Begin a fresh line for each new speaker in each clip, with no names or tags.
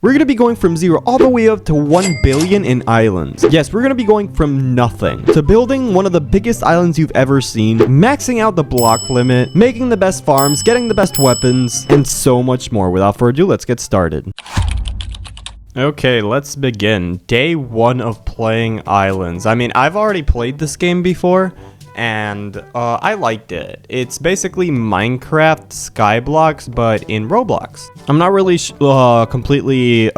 We're going to be going from 0 all the way up to 1 billion in islands. Yes, we're going to be going from nothing to building one of the biggest islands you've ever seen, maxing out the block limit, making the best farms, getting the best weapons, and so much more. Without further ado, let's get started. Okay, let's begin. Day 1 of playing islands. I mean, I've already played this game before, and I liked it. It's basically Minecraft Skyblocks, but in Roblox. I'm not really completely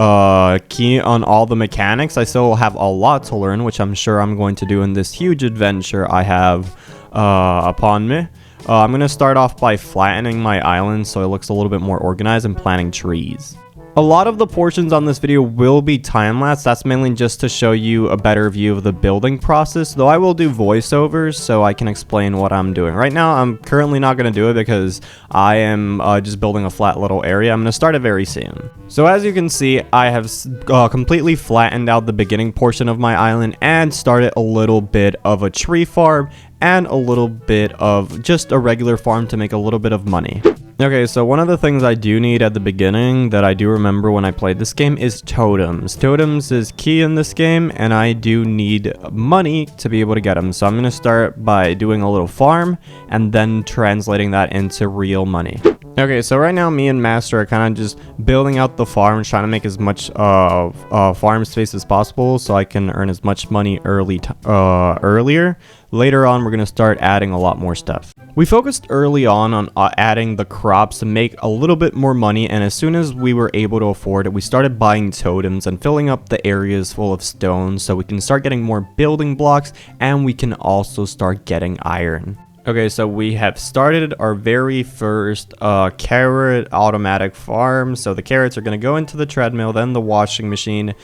keen on all the mechanics. I still have a lot to learn, which I'm sure I'm going to do in this huge adventure I have upon me. I'm going to start off by flattening my island so it looks a little bit more organized and planting trees. A lot of the portions on this video will be time-lapse. That's mainly just to show you a better view of the building process, though I will do voiceovers so I can explain what I'm doing. Right now, I'm currently not going to do it because I am just building a flat little area. I'm going to start it very soon. So as you can see, I have completely flattened out the beginning portion of my island and started a little bit of a tree farm and a little bit of just a regular farm to make a little bit of money. Okay, so one of the things I do need at the beginning that I do remember when I played this game is totems. Totems is key in this game, and I do need money to be able to get them. So I'm going to start by doing a little farm and then translating that into real money. Okay, so right now me and Master are kind of just building out the farm, trying to make as much farm space as possible so I can earn as much money earlier. Later on, we're going to start adding a lot more stuff. We focused early on adding the crops to make a little bit more money, and as soon as we were able to afford it, we started buying totems and filling up the areas full of stone so we can start getting more building blocks, and we can also start getting iron. Okay, so we have started our very first carrot automatic farm. So the carrots are going to go into the treadmill, then the washing machine,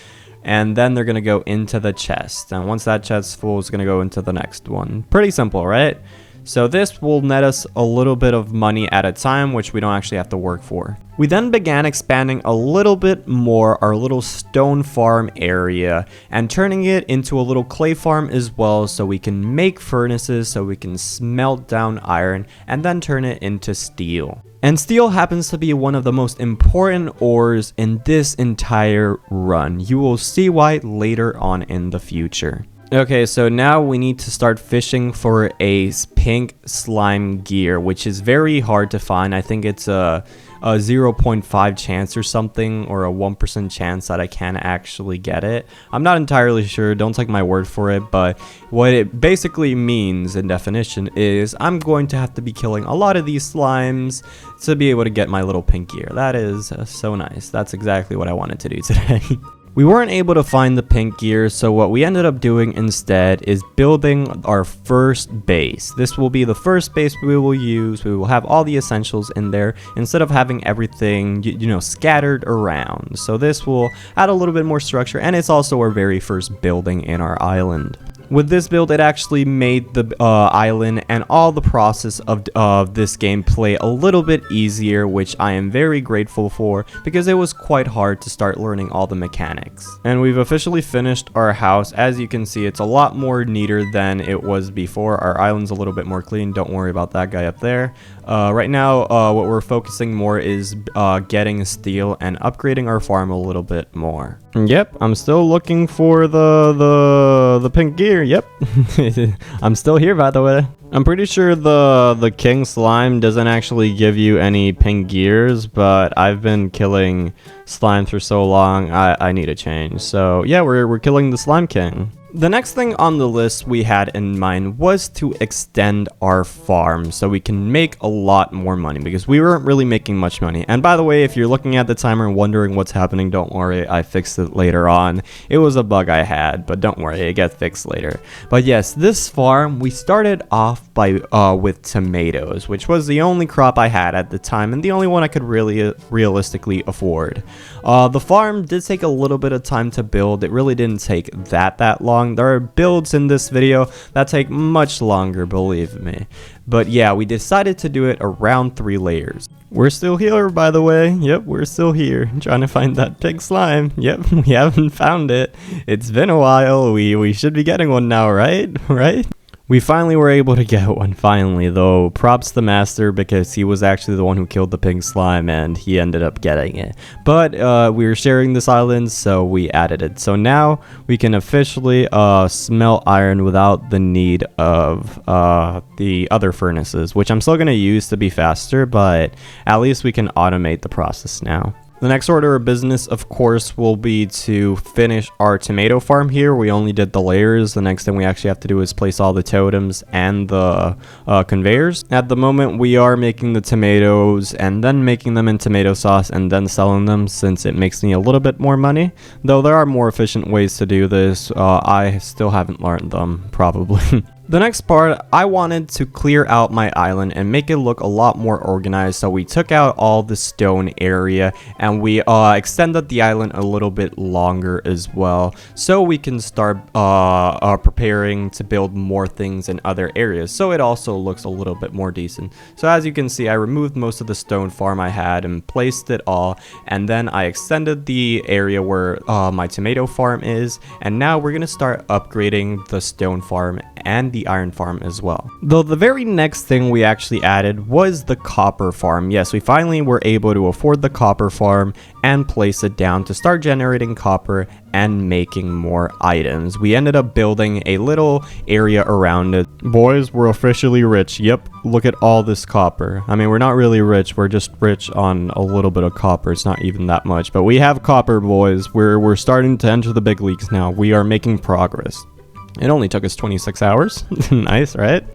and then they're going to go into the chest. And once that chest's full, it's going to go into the next one. Pretty simple, right? So this will net us a little bit of money at a time, which we don't actually have to work for. We then began expanding a little bit more our little stone farm area and turning it into a little clay farm as well, so we can make furnaces, so we can smelt down iron and then turn it into steel. And steel happens to be one of the most important ores in this entire run. You will see why later on in the future. Okay, so now we need to start fishing for a pink slime gear, which is very hard to find. I think it's a 0.5 chance or something, or a 1% chance that I can actually get it. I'm not entirely sure, don't take my word for it, but what it basically means in definition is I'm going to have to be killing a lot of these slimes to be able to get my little pink gear. That is so nice. That's exactly what I wanted to do today. We weren't able to find the pink gear, so what we ended up doing instead is building our first base. This will be the first base we will use. We will have all the essentials in there instead of having everything, you know, scattered around. So this will add a little bit more structure, and it's also our very first building in our island. With this build, it actually made the island and all the process of this gameplay a little bit easier, which I am very grateful for because it was quite hard to start learning all the mechanics. And we've officially finished our house. As you can see, it's a lot more neater than it was before. Our island's a little bit more clean. Don't worry about that guy up there. Right now, what we're focusing more is getting steel and upgrading our farm a little bit more. Yep, I'm still looking for the pink gear. Yep, I'm still here, by the way. I'm pretty sure the king slime doesn't actually give you any pink gears, but I've been killing slimes for so long, I need a change. So yeah, we're killing the slime king. The next thing on the list we had in mind was to extend our farm so we can make a lot more money, because we weren't really making much money. And by the way, if you're looking at the timer and wondering what's happening, don't worry, I fixed it later on. It was a bug I had, but don't worry, it gets fixed later. But yes, this farm, we started off by with tomatoes, which was the only crop I had at the time and the only one I could really realistically afford. The farm did take a little bit of time to build. It really didn't take that long. There are builds in this video that take much longer, believe me. But yeah, we decided to do it around 3 layers. We're still here, by the way. Yep, we're still here, trying to find that pink slime. Yep, we haven't found it. It's been a while. We should be getting one now, right? We finally were able to get one, finally, though props to the master because he was actually the one who killed the pink slime and he ended up getting it. But we were sharing this island, so we added it. So now we can officially smelt iron without the need of the other furnaces, which I'm still going to use to be faster, but at least we can automate the process now. The next order of business, of course, will be to finish our tomato farm here. We only did the layers. The next thing we actually have to do is place all the totems and the conveyors. At the moment, we are making the tomatoes and then making them in tomato sauce and then selling them, since it makes me a little bit more money. Though there are more efficient ways to do this. I still haven't learned them, probably. The next part, I wanted to clear out my island and make it look a lot more organized, so we took out all the stone area and we extended the island a little bit longer as well, so we can start preparing to build more things in other areas, so it also looks a little bit more decent. So as you can see, I removed most of the stone farm I had and placed it all, and then I extended the area where my tomato farm is, and now we're gonna start upgrading the stone farm and the iron farm as well. Though the very next thing we actually added was the copper farm. Yes, we finally were able to afford the copper farm and place it down to start generating copper and making more items. We ended up building a little area around it. Boys, we're officially rich. Yep, look at all this copper. I mean, we're not really rich, we're just rich on a little bit of copper. It's not even that much, but we have copper, boys. We're starting to enter the big leagues now. We are making progress. It only took us 26 hours. Nice, right?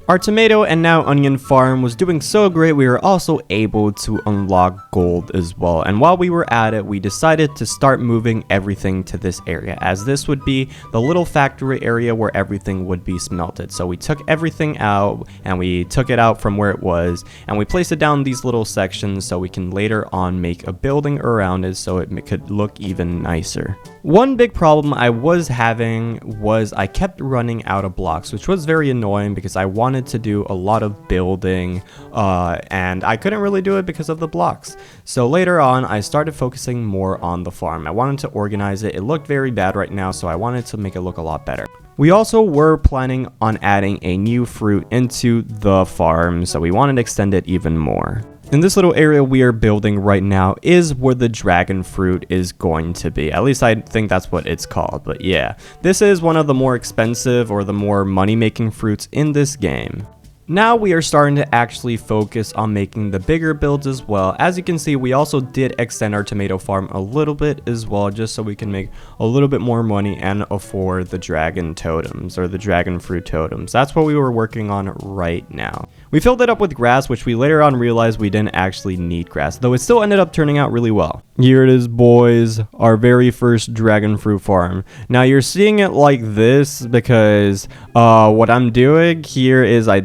Our tomato and now onion farm was doing so great, we were also able to unlock gold as well. And while we were at it, we decided to start moving everything to this area, as this would be the little factory area where everything would be smelted. So we took everything out and we took it out from where it was and we placed it down these little sections so we can later on make a building around it so it could look even nicer. One big problem I was having was I kept running out of blocks, which was very annoying because I wanted to do a lot of building and I couldn't really do it because of the blocks. So later on, I started focusing more on the farm. I wanted to organize it. It looked very bad right now, so I wanted to make it look a lot better. We also were planning on adding a new fruit into the farm, so we wanted to extend it even more. In this little area we are building right now is where the dragon fruit is going to be. At least I think that's what it's called, but yeah. This is one of the more expensive or the more money-making fruits in this game. Now we are starting to actually focus on making the bigger builds as well. As you can see, we also did extend our tomato farm a little bit as well, just so we can make a little bit more money and afford the dragon totems or the dragon fruit totems. That's what we were working on right now. We filled it up with grass, which we later on realized we didn't actually need grass, though it still ended up turning out really well. Here it is, boys, our very first dragon fruit farm. Now you're seeing it like this because what I'm doing here is I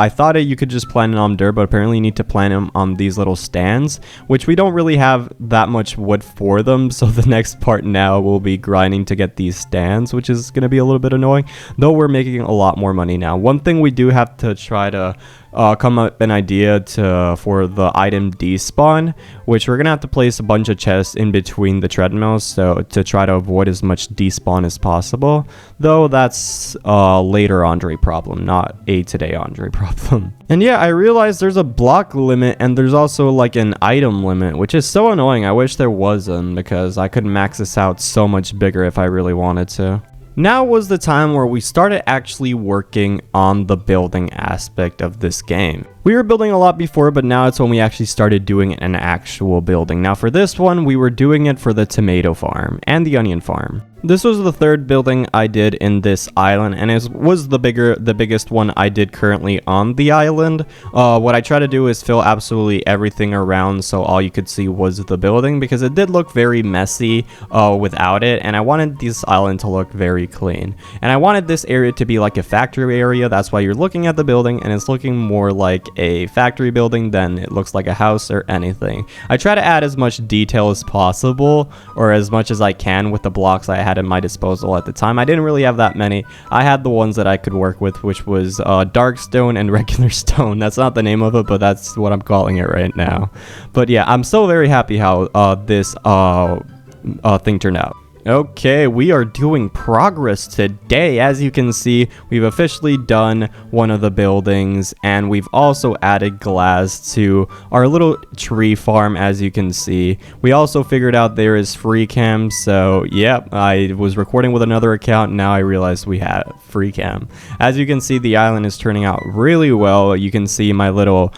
thought you could just plant it on dirt, but apparently you need to plant them on these little stands, which we don't really have that much wood for them. So the next part now will be grinding to get these stands, which is going to be a little bit annoying, though we're making a lot more money now. One thing we do have to try to come up with an idea for the item despawn, which we're gonna have to place a bunch of chests in between the treadmills so to try to avoid as much despawn as possible, though that's later Andre problem, not a today Andre problem. And yeah, I realized there's a block limit and there's also like an item limit, which is so annoying. I wish there wasn't, because I could max this out so much bigger if I really wanted to. Now was the time where we started actually working on the building aspect of this game. We were building a lot before, but now it's when we actually started doing an actual building. Now for this one, we were doing it for the tomato farm and the onion farm. This was the third building I did in this island, and it was the biggest one I did currently on the island. What I try to do is fill absolutely everything around so all you could see was the building, because it did look very messy without it, and I wanted this island to look very clean. And I wanted this area to be like a factory area. That's why you're looking at the building and it's looking more like a factory building than it looks like a house or anything. I try to add as much detail as possible, or as much as I can, with the blocks I had at my disposal at the time. I didn't really have that many. I had the ones that I could work with, which was dark stone and regular stone. That's not the name of it, but that's what I'm calling it right now. But yeah, I'm so very happy how this thing turned out. Okay, we are doing progress today. As you can see, we've officially done one of the buildings, and we've also added glass to our little tree farm. As you can see, we also figured out there is free cam. So yep, I was recording with another account, and now I realized we had free cam. As you can see, the island is turning out really well. You can see my little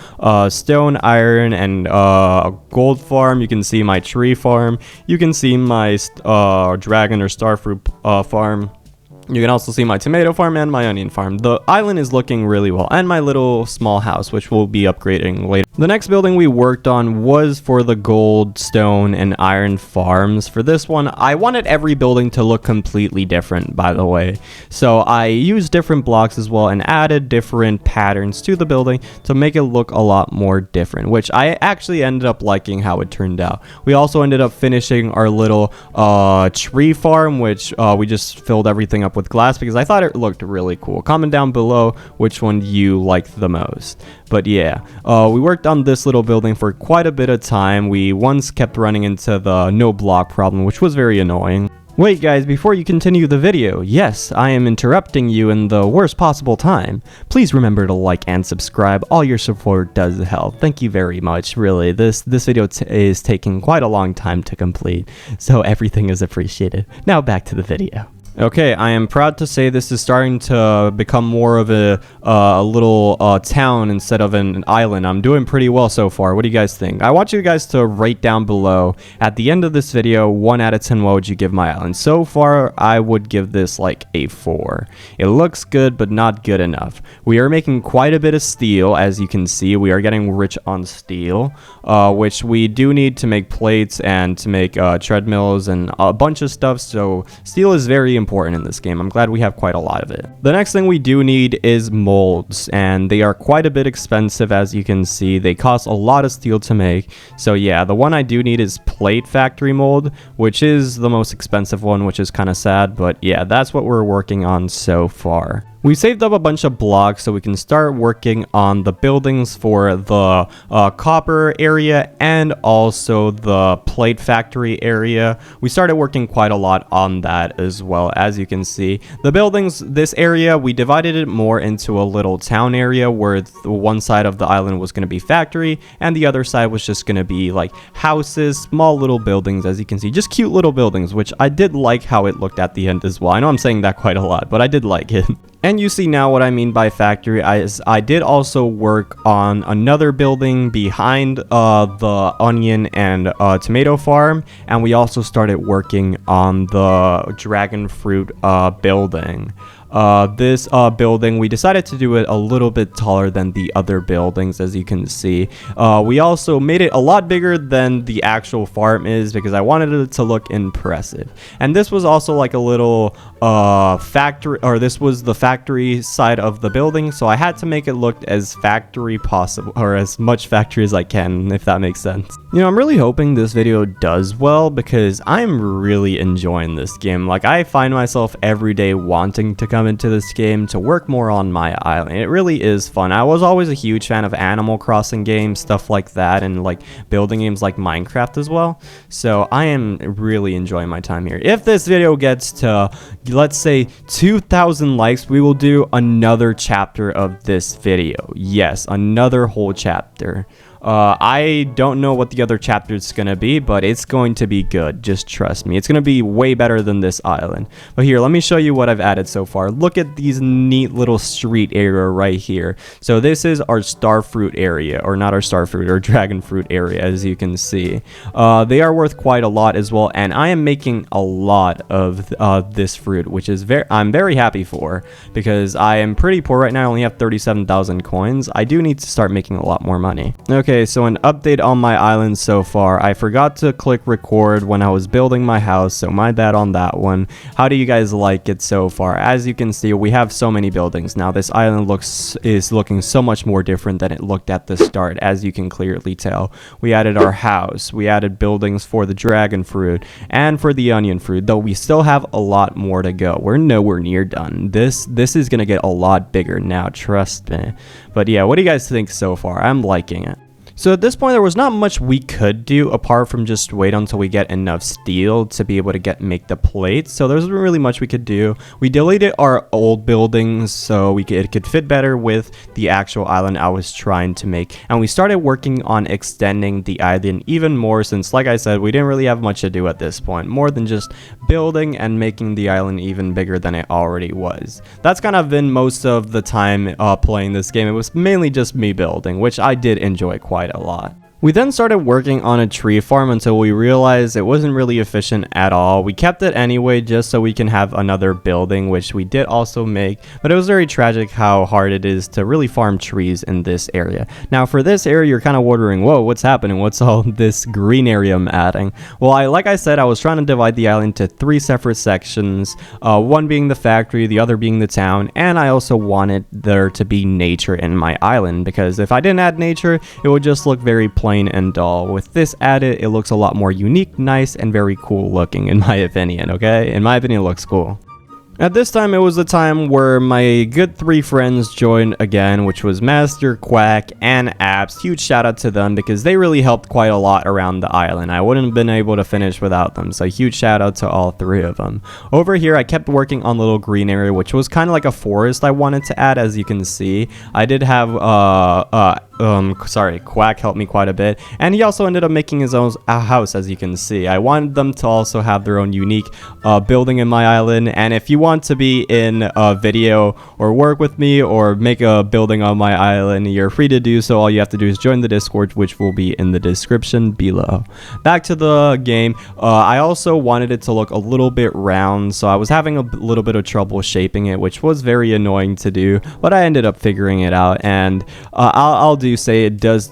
stone, iron, and gold farm. You can see my tree farm. You can see my dragon or starfruit farm. You can also see my tomato farm and my onion farm. The island is looking really well, and my little small house, which we'll be upgrading later. The next building we worked on was for the gold, stone, and iron farms. For this one, I wanted every building to look completely different, by the way. So I used different blocks as well and added different patterns to the building to make it look a lot more different, which I actually ended up liking how it turned out. We also ended up finishing our little tree farm, which we just filled everything up with glass because I thought it looked really cool. Comment down below which one you liked the most. But yeah, we worked on this little building for quite a bit of time. We once kept running into the no block problem, which was very annoying. Wait guys, before you continue the video, yes, I am interrupting you in the worst possible time. Please remember to like and subscribe. All your support does help. Thank you very much. Really, this video is taking quite a long time to complete, so everything is appreciated. Now back to the video. Okay, I am proud to say this is starting to become more of a little town instead of an island. I'm doing pretty well so far. What do you guys think? I want you guys to write down below at the end of this video, 1 out of 10, what would you give my island? So far, I would give this like a 4. It looks good, but not good enough. We are making quite a bit of steel, as you can see. We are getting rich on steel, which we do need to make plates and to make treadmills and a bunch of stuff. So steel is very important in this game. I'm glad we have quite a lot of it. The next thing we do need is molds, and they are quite a bit expensive. As you can see, they cost a lot of steel to make. So yeah, the one I do need is plate factory mold, which is the most expensive one, which is kind of sad, but yeah, that's what we're working on so far. We saved up a bunch of blocks so we can start working on the buildings for the copper area and also the plate factory area. We started working quite a lot on that as well. As you can see, the buildings, this area, we divided it more into a little town area where the one side of the island was going to be factory and the other side was just going to be like houses, small little buildings. As you can see, just cute little buildings, which I did like how it looked at the end as well. I know I'm saying that quite a lot, but I did like it. And you see now what I mean by factory. I did also work on another building behind the onion and tomato farm, and we also started working on the dragon fruit building. This building, we decided to do it a little bit taller than the other buildings, as you can see. We also made it a lot bigger than the actual farm is because I wanted it to look impressive. And this was also like a little factory, or this was the factory side of the building, so I had to make it look as factory possible, or as much factory as I can, if that makes sense. You know, I'm really hoping this video does well because I'm really enjoying this game. Like, I find myself every day wanting to come into this game to work more on my island. It really is fun. I was always a huge fan of Animal Crossing games, stuff like that, and like building games like Minecraft as well. So I am really enjoying my time here. If this video gets to, let's say, 2,000 likes, we will do another chapter of this video. Yes, another whole chapter. I don't know what the other chapter is going to be, but it's going to be good. Just trust me. It's going to be way better than this island. But here, let me show you what I've added so far. Look at these neat little street area right here. So this is our starfruit area, or not our starfruit, our dragon fruit area, as you can see. They are worth quite a lot as well, and I am making a lot of this fruit, which is I'm very happy for, because I am pretty poor right now. I only have 37,000 coins. I do need to start making a lot more money. Okay. Okay, so an update on my island so far. I forgot to click record when I was building my house, so my bad on that one. How do you guys like it so far? As you can see, we have so many buildings now. This island is looking so much more different than it looked at the start, as you can clearly tell. We added our house, we added buildings for the dragon fruit and for the onion fruit, though we still have a lot more to go. We're nowhere near done. This is gonna get a lot bigger now, trust me. But yeah, what do you guys think so far? I'm liking it. So at this point, there was not much we could do apart from just wait until we get enough steel to be able to make the plates. So there wasn't really much we could do. We deleted our old buildings so it could fit better with the actual island I was trying to make. And we started working on extending the island even more since, like I said, we didn't really have much to do at this point, more than just building and making the island even bigger than it already was. That's kind of been most of the time playing this game. It was mainly just me building, which I did enjoy quite a lot. We then started working on a tree farm until we realized it wasn't really efficient at all. We kept it anyway just so we can have another building, which we did also make, but it was very tragic how hard it is to really farm trees in this area. Now for this area, you're kind of wondering, whoa, what's happening? What's all this green area I'm adding? Well, like I said, I was trying to divide the island into 3 separate sections, one being the factory, the other being the town, and I also wanted there to be nature in my island, because if I didn't add nature, it would just look very plain and dull. With this added, it looks a lot more unique, nice, and very cool looking in my opinion, okay? In my opinion, it looks cool. At this time, it was the time where my good 3 friends joined again, which was Master, Quack, and Apps. Huge shout out to them because they really helped quite a lot around the island. I wouldn't have been able to finish without them, so huge shout out to all 3 of them. Over here, I kept working on the little green area, which was kind of like a forest I wanted to add, as you can see. I did have Quack helped me quite a bit, and he also ended up making his own house, as you can see. I wanted them to also have their own unique building in my island, and if you want to be in a video or work with me or make a building on my island, you're free to do so. All you have to do is join the Discord, which will be in the description below. Back to the game, I also wanted it to look a little bit round, so I was having a little bit of trouble shaping it, which was very annoying to do, but I ended up figuring it out, and I'll do say it does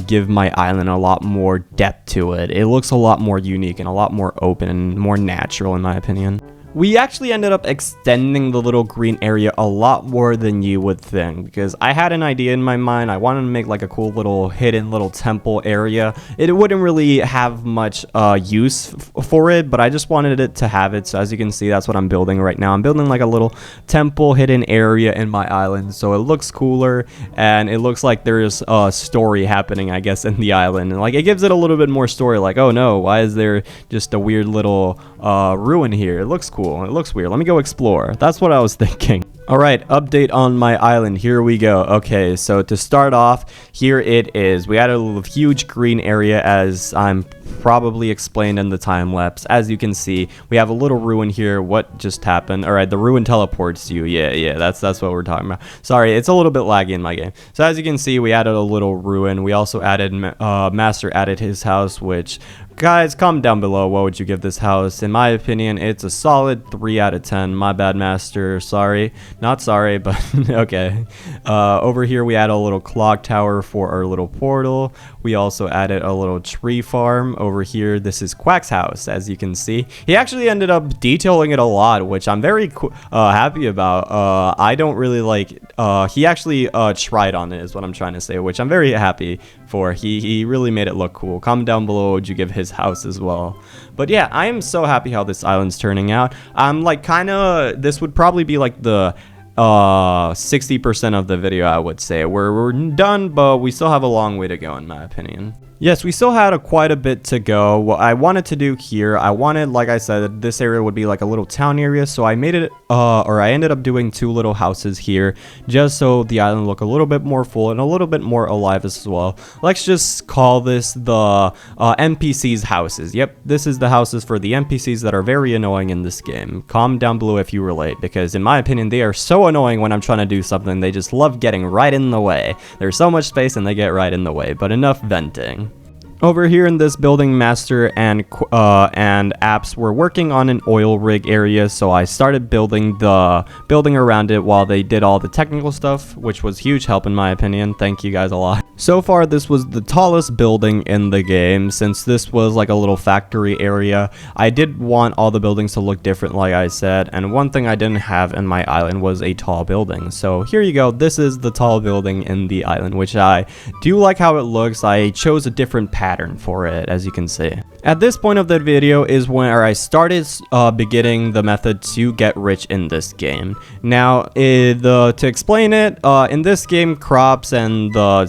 give my island a lot more depth to it. It looks a lot more unique and a lot more open and more natural in my opinion. We actually ended up extending the little green area a lot more than you would think, because I had an idea in my mind. I wanted to make like a cool little hidden little temple area. It wouldn't really have much use for it, but I just wanted it to have it. So as you can see, that's what I'm building right now. I'm building like a little temple hidden area in my island, so it looks cooler and it looks like there's a story happening, I guess, in the island, and like it gives it a little bit more story. Like, oh no, why is there just a weird little ruin here? It looks cool. It looks weird. Let me go explore. That's what I was thinking. Alright, update on my island. Here we go. Okay, so to start off, here it is. We had a huge green area, as I'm probably explained in the time lapse. As you can see, we have a little ruin here. What just happened? Alright, the ruin teleports you. Yeah, that's what we're talking about. Sorry, it's a little bit laggy in my game. So as you can see, we added a little ruin. We also added, Master added his house, which, guys, comment down below, what would you give this house? In my opinion, it's a solid 3 out of 10. My bad, Master. Sorry. Not sorry, but okay. Over here, we add a little clock tower for our little portal. We also added a little tree farm. Over here, this is Quack's house, as you can see. He actually ended up detailing it a lot, which I'm very happy about. I don't really like... he actually tried on it, is what I'm trying to say, which I'm very happy for. He really made it look cool. Comment down below, would you give his house as well? But yeah, I am so happy how this island's turning out. I'm like this would probably be like the 60% of the video, I would say. We're done, but we still have a long way to go in my opinion. Yes, we still had quite a bit to go. What I wanted to do here, I wanted, like I said, this area would be like a little town area, so I made it, I ended up doing 2 little houses here, just so the island look a little bit more full and a little bit more alive as well. Let's just call this the NPCs houses. Yep, this is the houses for the NPCs that are very annoying in this game. Comment down below if you relate, because in my opinion, they are so annoying when I'm trying to do something. They just love getting right in the way. There's so much space and they get right in the way, but enough venting. Over here in this building, Master and Apps were working on an oil rig area, so I started building around it while they did all the technical stuff, which was huge help in my opinion. Thank you guys a lot. So far, this was the tallest building in the game, since this was like a little factory area. I did want all the buildings to look different, like I said, and one thing I didn't have in my island was a tall building. So here you go. This is the tall building in the island, which I do like how it looks. I chose a different path pattern for it, as you can see. At this point of the video is where I started beginning the method to get rich in this game. Now, to explain it, in this game, crops and the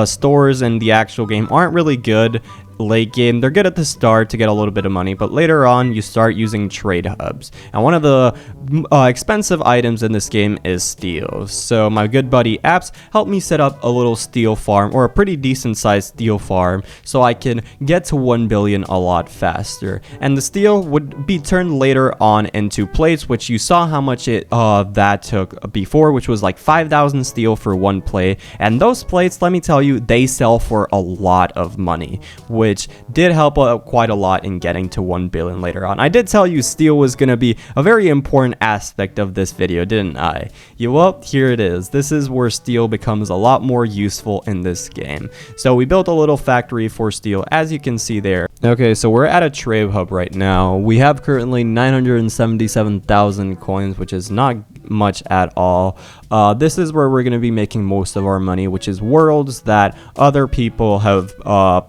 stores in the actual game aren't really good late game. They're good at the start to get a little bit of money, but later on you start using trade hubs, and one of the expensive items in this game is steel. So my good buddy Apps helped me set up a little steel farm, or a pretty decent sized steel farm, so I can get to 1 billion a lot faster. And the steel would be turned later on into plates, which you saw how much that took before, which was like 5,000 steel for one plate. And those plates, let me tell you, they sell for a lot of money, which did help out quite a lot in getting to 1 billion later on. I did tell you steel was going to be a very important aspect of this video, didn't I? Well, here it is. This is where steel becomes a lot more useful in this game. So we built a little factory for steel, as you can see there. Okay, so we're at a trade hub right now. We have currently 977,000 coins, which is not much at all. This is where we're going to be making most of our money, which is worlds that other people have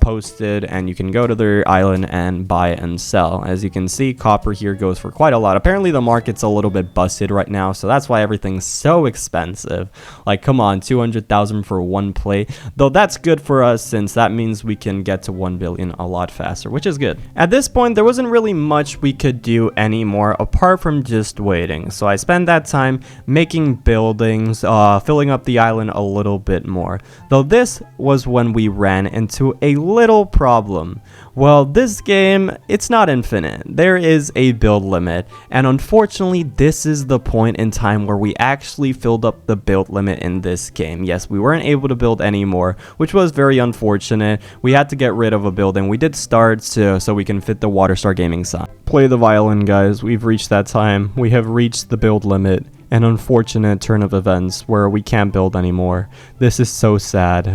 posted, and you can go to their island and buy and sell. As you can see, copper here goes for quite a lot. Apparently the market's a little bit busted right now, so that's why everything's so expensive. Like, come on, 200,000 for one plate, though that's good for us since that means we can get to 1 billion a lot faster, which is good. At this point, there wasn't really much we could do anymore apart from just waiting, so I spent that time making buildings, filling up the island a little bit more. Though this was when we ran into a little problem. Well, this game, it's not infinite. There is a build limit, and unfortunately, this is the point in time where we actually filled up the build limit in this game. Yes, we weren't able to build anymore, which was very unfortunate. We had to get rid of a building. We did start so we can fit the WaterStar Gaming sign. Play the violin, guys. We've reached that time. We have reached the build limit. An unfortunate turn of events where we can't build anymore. This is so sad.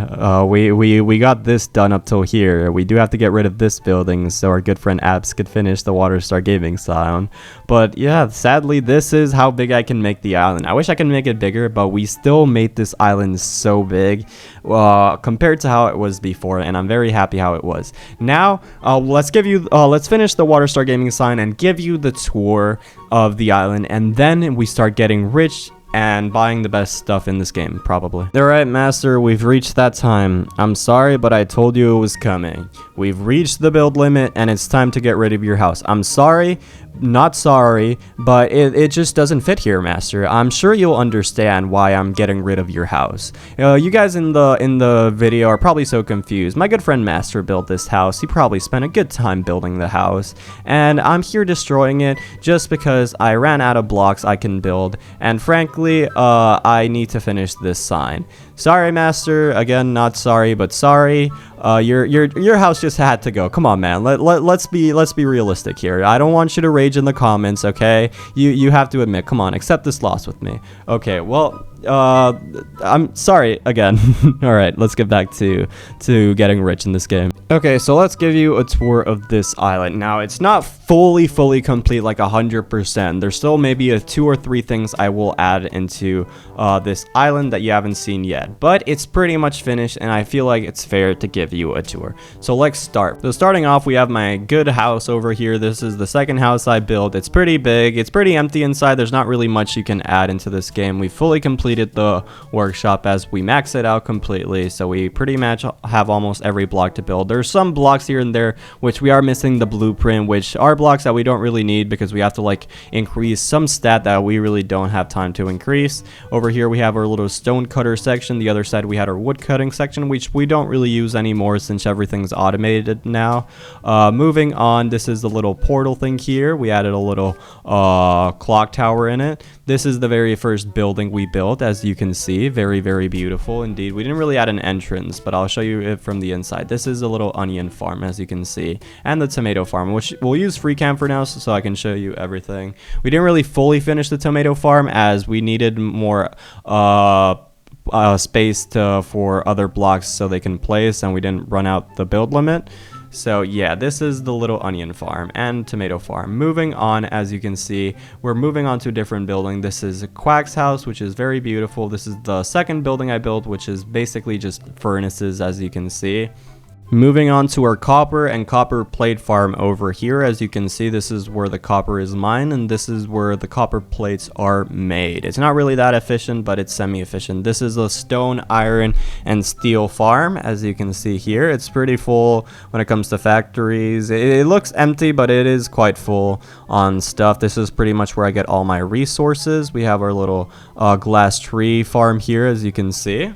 We got this done up till here. We do have to get rid of this building so our good friend Abs could finish the WaterStar Gaming Sound. But yeah, sadly, this is how big I can make the island. I wish I could make it bigger, but we still made this island so big compared to how it was before, and I'm very happy how it was. Now, let's finish the WaterStar Gaming Sign and give you the tour of the island, and then we start getting rich and buying the best stuff in this game, probably. Alright, Master, we've reached that time. I'm sorry, but I told you it was coming. We've reached the build limit, and it's time to get rid of your house. I'm sorry, not sorry, but it just doesn't fit here, Master. I'm sure you'll understand why I'm getting rid of your house. You guys in the video are probably so confused. My good friend Master built this house. He probably spent a good time building the house, and I'm here destroying it just because I ran out of blocks I can build, and frankly, I need to finish this sign. Sorry, Master. Again, not sorry, but sorry. Your house just had to go. Come on, man. Let's be realistic here. I don't want you to rage in the comments, okay? You have to admit. Come on, accept this loss with me. Okay, well, I'm sorry again. All right, let's get back to getting rich in this game. Okay, so let's give you a tour of this island. Now, it's not fully complete, like 100%. There's still maybe 2 or 3 things I will add into this island that you haven't seen yet, but it's pretty much finished, and I feel like it's fair to give you a tour. So let's start. So starting off, we have my good house over here. This is the second house I built. It's pretty big. It's pretty empty inside. There's not really much you can add into this game. We fully completed the workshop as we max it out completely, so we pretty much have almost every block to build. There's some blocks here and there which we are missing the blueprint, which are blocks that we don't really need because we have to like increase some stat that we really don't have time to increase. Over here we have our little stone cutter section. The other side we had our wood cutting section, which we don't really use anymore since everything's automated now. Moving on, this is the little portal thing here. We added a little clock tower in it. This is the very first building we built, as you can see. Very beautiful indeed. We didn't really add an entrance, but I'll show you it from the inside. This is a little onion farm, as you can see, and the tomato farm, which we'll use free cam for now so I can show you everything. We didn't really fully finish the tomato farm as we needed more space for other blocks so they can place, and we didn't run out the build limit. So yeah, this is the little onion farm and tomato farm. Moving on, as you can see, we're moving on to a different building. This is Quack's house, which is very beautiful. This is the second building I built, which is basically just furnaces, as you can see. Moving on to our copper and copper plate farm over here. As you can see, this is where the copper is mined, and this is where the copper plates are made. It's not really that efficient, but it's semi-efficient. This is a stone, iron, and steel farm. As you can see here, it's pretty full when it comes to factories. It looks empty, but it is quite full on stuff. This is pretty much where I get all my resources. We have our little glass tree farm here, as you can see.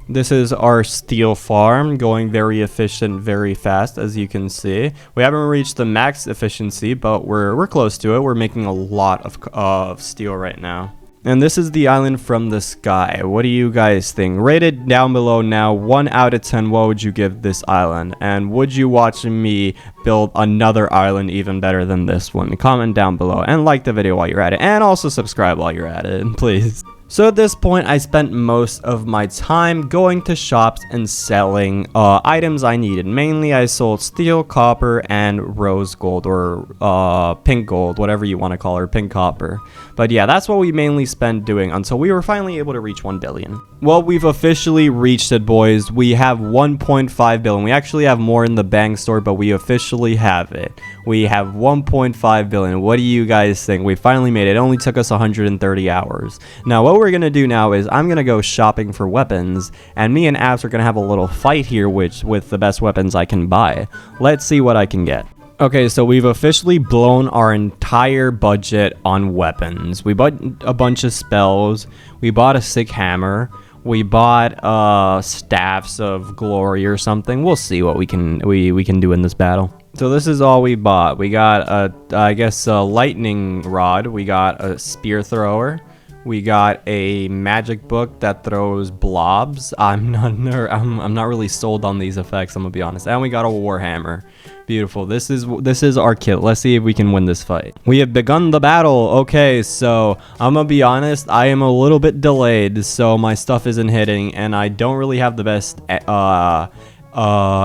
This is our steel farm, going very efficient, very fast, as you can see. We haven't reached the max efficiency, but we're close to it. We're making a lot of steel right now. And this is the island from the sky. What do you guys think? Rate it down below now. 1 out of 10, what would you give this island? And would you watch me build another island even better than this one? Comment down below and like the video while you're at it. And also subscribe while you're at it, please. So at this point, I spent most of my time going to shops and selling items I needed. Mainly, I sold steel, copper, and rose gold, or pink gold, whatever you want to call it, or pink copper. But yeah, that's what we mainly spent doing until we were finally able to reach 1 billion. Well, we've officially reached it, boys. We have 1.5 billion. We actually have more in the bank store, but we officially have it. We have 1.5 billion. What do you guys think? We finally made it. It only took us 130 hours. Now, what we're going to do now is I'm going to go shopping for weapons, and me and Abs are going to have a little fight here with the best weapons I can buy. Let's see what I can get. Okay, so we've officially blown our entire budget on weapons. We bought a bunch of spells. We bought a sick hammer. We bought staffs of glory or something. We'll see what we can do in this battle. So this is all we bought. We got a lightning rod. We got a spear thrower. We got a magic book that throws blobs. I'm not really sold on these effects, I'm gonna be honest. And we got a warhammer. Beautiful. This is our kit. Let's see if we can win this fight. We have begun the battle. Okay, so I'm gonna be honest, I am a little bit delayed, so my stuff isn't hitting, and I don't really have the best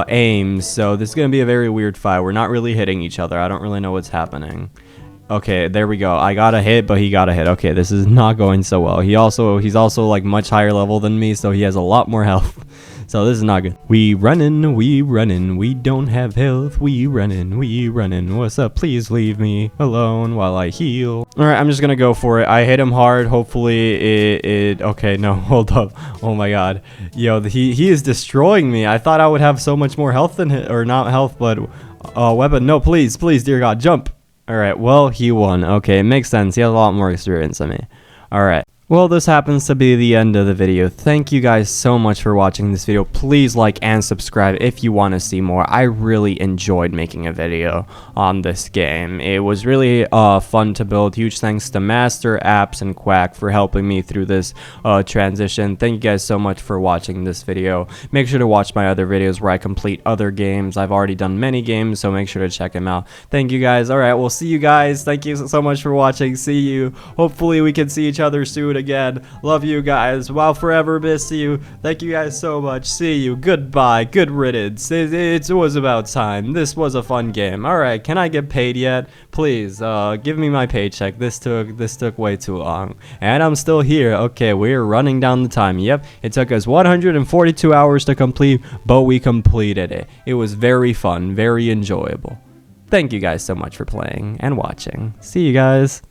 aim, so this is gonna be a very weird fight. We're not really hitting each other. I don't really know what's happening. Okay, there we go. I got a hit, but he got a hit. Okay, this is not going so well. He's also like much higher level than me, so he has a lot more health. So this is not good. We running, we don't have health. We running. What's up? Please leave me alone while I heal. All right, I'm just gonna go for it. I hit him hard. Hopefully okay, no, hold up. Oh my god. Yo, he is destroying me. I thought I would have so much more health than him, or not health, but weapon. No, please, dear God, jump. Alright, well, he won. Okay, it makes sense. He has a lot more experience than me. Alright. Well, this happens to be the end of the video. Thank you guys so much for watching this video. Please like and subscribe if you want to see more. I really enjoyed making a video on this game. It was really fun to build. Huge thanks to Master, Apps, and Quack for helping me through this transition. Thank you guys so much for watching this video. Make sure to watch my other videos where I complete other games. I've already done many games, so make sure to check them out. Thank you guys. Alright, we'll see you guys. Thank you so much for watching. See you. Hopefully we can see each other soon again. Love you guys. I'll forever miss you. Thank you guys so much. See you. Goodbye. Good riddance. It was about time. This was a fun game. Alright, can I get paid yet? Please, give me my paycheck. This took way too long. And I'm still here. Okay, we're running down the time. Yep, it took us 142 hours to complete, but we completed it. It was very fun, very enjoyable. Thank you guys so much for playing and watching. See you guys.